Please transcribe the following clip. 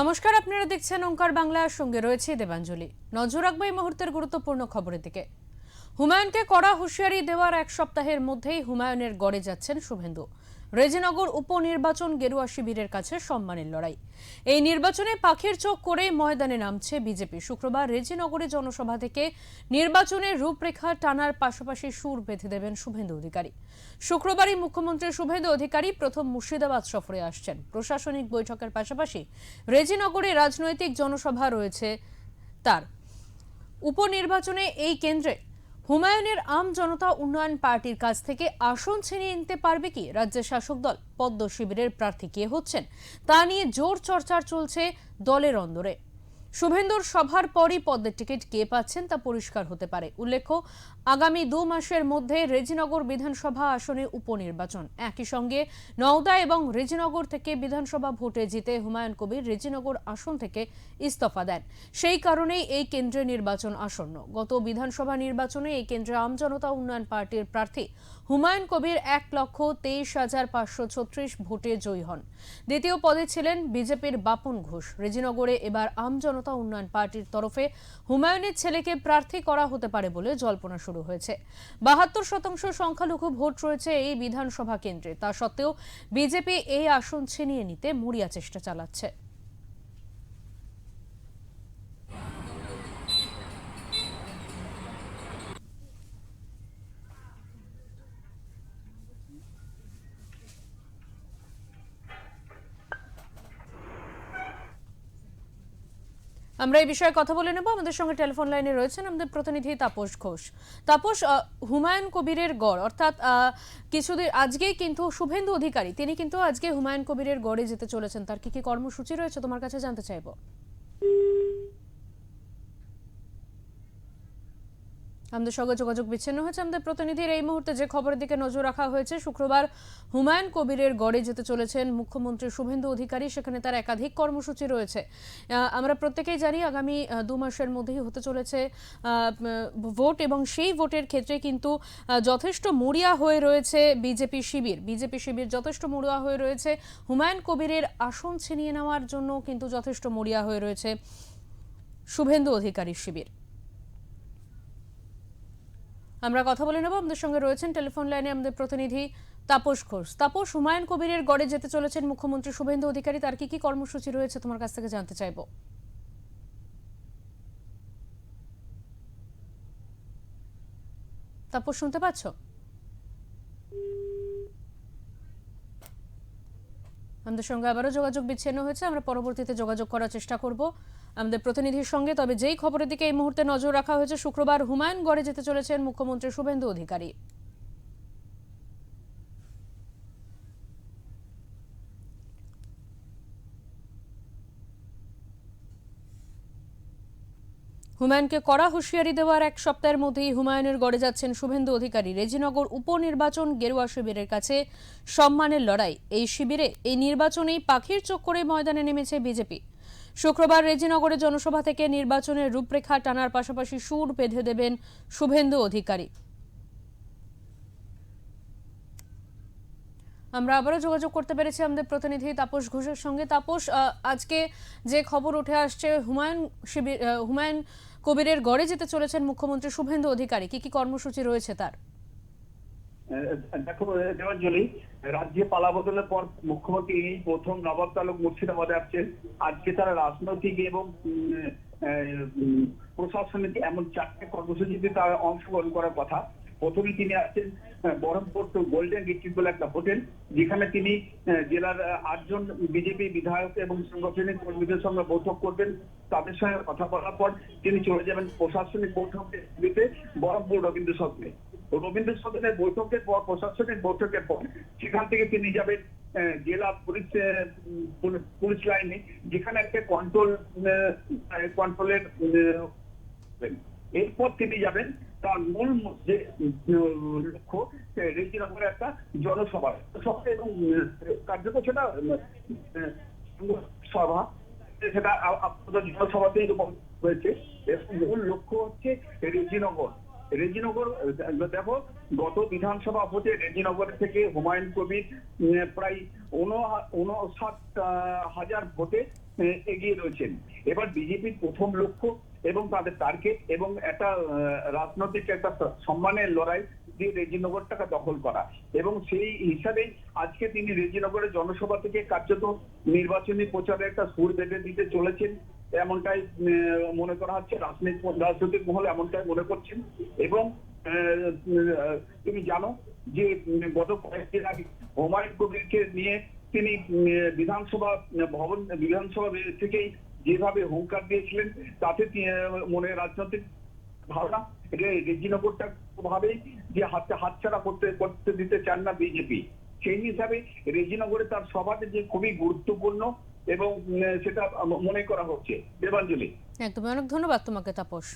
নমস্কার, আপনারা দেখছেন ওঙ্কার বাংলার সঙ্গে রয়েছে দেবাঞ্জলি। নজর রাখবো এই মুহূর্তের গুরুত্বপূর্ণ খবরের দিকে। হুমায়ুনকে কড়া হুঁশিয়ারি দেওয়ার এক সপ্তাহের মধ্যেই হুমায়ুনের গড়ে যাচ্ছেন শুভেন্দু। রেজিনগর উপনির্বাচন গেরুয়া শিবিরের কাছে সম্মানের লড়াই। এই নির্বাচনে পাখির চোখ করে ময়দানে নামছে বিজেপি। শুক্রবার রেজিনগরে জনসভা থেকে নির্বাচনের রূপরেখা টানার পাশাপাশি সুর বেঁধে দেবেন শুভেন্দু অধিকারী। শুক্রবারই মুখ্যমন্ত্রী শুভেন্দু অধিকারী প্রথম মুর্শিদাবাদ সফরে আসছেন। প্রশাসনিক বৈঠকের পাশাপাশি রেজিনগরে রাজনৈতিক জনসভা রয়েছে তার। উপনির্বাচনে এই কেন্দ্রে হুমায়ুনের আম জনতা উন্নয়ন পার্টির কাছ থেকে আসন ছিনিয়ে নিতে পারবে কি রাজ্যের শাসক দল? পদ্ম শিবিরের প্রার্থী কে হচ্ছেন তা নিয়ে জোর চর্চা চলছে দলের অন্দরে। শুভেন্দুর সভার পরই পদ্মের টিকিট কে পাচ্ছেন তা পরিষ্কার হতে পারে। উল্লেখ্য, আগামী 2 মাসের মধ্যে রেজিনগর বিধানসভা আসনে উপনির্বাচন। একই সঙ্গে নওদা এবং রেজিনগর থেকে বিধানসভা ভোটে জিতে হুমায়ুন কবির রেজিনগর আসন থেকে ইস্তফা দেন। সেই কারণেই এই কেন্দ্রে নির্বাচন আসন্ন। গত বিধানসভা নির্বাচনে এই কেন্দ্রে আমজনতা উন্নয়ন পার্টির প্রার্থী হুমায়ুন কবির 1,23,536 ভোটে জয়ী হন। দ্বিতীয় পদে ছিলেন বিজেপির বাপন ঘোষ। রেজিনগরে এবার আমজনতা উন্নয়ন পার্টির তরফে হুমায়ুনের ছেলেকে প্রার্থী করা হতে পারে বলে জল্পনা শুরু হয়েছে। 72% সংখ্যালঘু ভোট রয়েছে এই বিধানসভা কেন্দ্রে। তা সত্ত্বেও বিজেপি এই আসন ছিনিয়ে নিতে মরিয়া চেষ্টা চালাচ্ছে। আমরা এই বিষয়ে কথা বলে নেব। আমাদের সঙ্গে টেলিফোন লাইনে রয়েছেন আমাদের প্রতিনিধি তাপস ঘোষ। তাপস, হুমায়ুন কবিরের গড় অর্থাৎ কিছুদিন আজকেই কিন্তু শুভেন্দু অধিকারী তিনি কিন্তু আজকে হুমায়ুন কবিরের গড়ে যেতে চলেছেন। তার কি কি কর্মসূচি রয়েছে তোমার কাছে জানতে চাইবো। আমাদের সঙ্গে যোগাযোগ বিচ্ছিন্ন হয়েছে আমাদের প্রতিনিধির। এই মুহূর্তে যে খবরের দিকে নজর রাখা হয়েছে, শুক্রবার হুমায়ুন কবিরের গড়ে যেতে চলেছেন মুখ্যমন্ত্রী শুভেন্দু অধিকারী। সেখানে তার একাধিক কর্মসূচি রয়েছে। আমরা প্রত্যেকেই জানি আগামী 2 মাসের মধ্যেই হতে চলেছে ভোট, এবং সেই ভোটের ক্ষেত্রে কিন্তু যথেষ্ট মরিয়া হয়ে রয়েছে বিজেপি শিবির যথেষ্ট মরিয়া হয়ে রয়েছে। হুমায়ুন কবিরের আসন ছিনিয়ে নেওয়ার জন্য কিন্তু যথেষ্ট মরিয়া হয়ে রয়েছে শুভেন্দু অধিকারীর শিবির। আমরা কথা বলে নেব। আমাদের সঙ্গে রয়েছেন টেলিফোন লাইনে আমাদের প্রতিনিধি তাপস ঘোষ। তাপস, হুমায়ুন কবিরের গড়ে যেতে চলেছেন মুখ্যমন্ত্রী শুভেন্দু অধিকারী, তার কি কি কর্মসূচি রয়েছে তোমার কাছ থেকে জানতে চাইবো। তাপস, শুনতে পাচ্ছ? আমাদের সঙ্গে আবারও যোগাযোগ বিচ্ছিন্ন হয়েছে। আমরা পরবর্তীতে যোগাযোগ করার চেষ্টা করব আমাদের প্রতিনিধির সঙ্গে। তবে যেই খবরের দিকে এই মুহূর্তে নজর রাখা হয়েছে, শুক্রবার হুমায়ুন গড়ে যেতে চলেছেন মুখ্যমন্ত্রী শুভেন্দু অধিকারী। হুমায়ুনকে কড়া হুঁশিয়ারি দেওয়ার এক সপ্তাহের মধ্যেই হুমায়ুনের গড়ে যাচ্ছেন শুভেন্দু অধিকারী। রেজিনগর উপনির্বাচন গেরুয়া শিবিরের কাছে সম্মানের লড়াই। এই নির্বাচনেই পাখির চোখ করে ময়দানে নেমেছে বিজেপি। শুক্রবার রেজিনগরে জনসভা থেকে নির্বাচনের রূপরেখা টানার পাশাপাশি সুর বেঁধে দেবেন শুভেন্দু অধিকারী। আমরা আবারও যোগাযোগ করতে পেরেছি আমাদের প্রতিনিধি তাপস ঘোষের সঙ্গে। তাপস, আজকে যে খবর উঠে আসছে, হুমায়ুন কবিরের গড়ে যেতে চলেছেন মুখ্যমন্ত্রী শুভেন্দু অধিকারী, কি কি কর্মসূচি রয়েছে তার? দেখো দেবাঞ্জলি, রাজ্যে পালাবদলের পর মুখ্যমন্ত্রী এই প্রথম নবাব তালুক মুর্শিদাবাদে আসছেন। আজকে তারা রাজনৈতিক এবং প্রশাসনিক এমন 4টে কর্মসূচিতে তারা অংশগ্রহণ করার কথা। প্রথমে তিনি আসছেন বহরমপুর টু গোল্ডেন রিট্রিট বলে একটা হোটেল, যেখানে তিনি জেলার 8জন বিজেপি বিধায়ক এবং সাংগঠনিক কর্মীদের সঙ্গে বৈঠক করবেন। তাদের সঙ্গে কথা বলার পর তিনি চলে যাবেন প্রশাসনিক বৈঠকে দিতে বহরমপুর রবীন্দ্র সদনে। রবীন্দ্র বৈঠকের পর, প্রশাসনিক বৈঠকের পর সেখান থেকে তিনি যাবেন জেলা পুলিশ লাইনে, যেখানে একটা কন্ট্রোলের এরপর তিনি যাবেন তার মূল যে লক্ষ্য রেজিনগরে একটা জনসভা এবং কার্যকর সেটা সভা, সেটা আপনাদের জনসভাতেই হয়েছে। মূল লক্ষ্য হচ্ছে রেজিনগর। দেখো গত বিধানসভা ভোটে রেজিনগর থেকে হুমায়ুন কবির প্রায় 59,000 ভোটে এগিয়ে রয়েছেন। এবার বিজেপির প্রথম লক্ষ্য এবং তাদের টার্গেট এবং একটা রাজনৈতিক একটা সম্মানের লড়াই দিয়ে রেজিনগরটাকে দখল করা, এবং সেই হিসাবে আজকে তিনি রেজিনগরের জনসভা থেকে কার্যত নির্বাচনী প্রচারে একটা সুর বেঁধে দিতে চলেছেন, এমনটাই মনে করা হচ্ছে। রাজনৈতিক মহল এমনটাই মনে করছেন। এবং তুমি জানো যে গত কয়েকদিন আগে হুমায়ুন কবিরকে নিয়ে তিনি বিধানসভা থেকেই যেভাবে হুঙ্কার দিয়েছিলেন, তাতে মনে রাজনৈতিক ধারণা রেজিনগরটা ভাবেই যে হাতছাড়া করতে দিতে চান না বিজেপি। সেই হিসাবে রেজিনগরে তার সভাটা যে খুবই গুরুত্বপূর্ণ এবং সেটা মনে করা হচ্ছে। দেবাঞ্জলি, একদমই, অনেক ধন্যবাদ তোমাকে তাপস।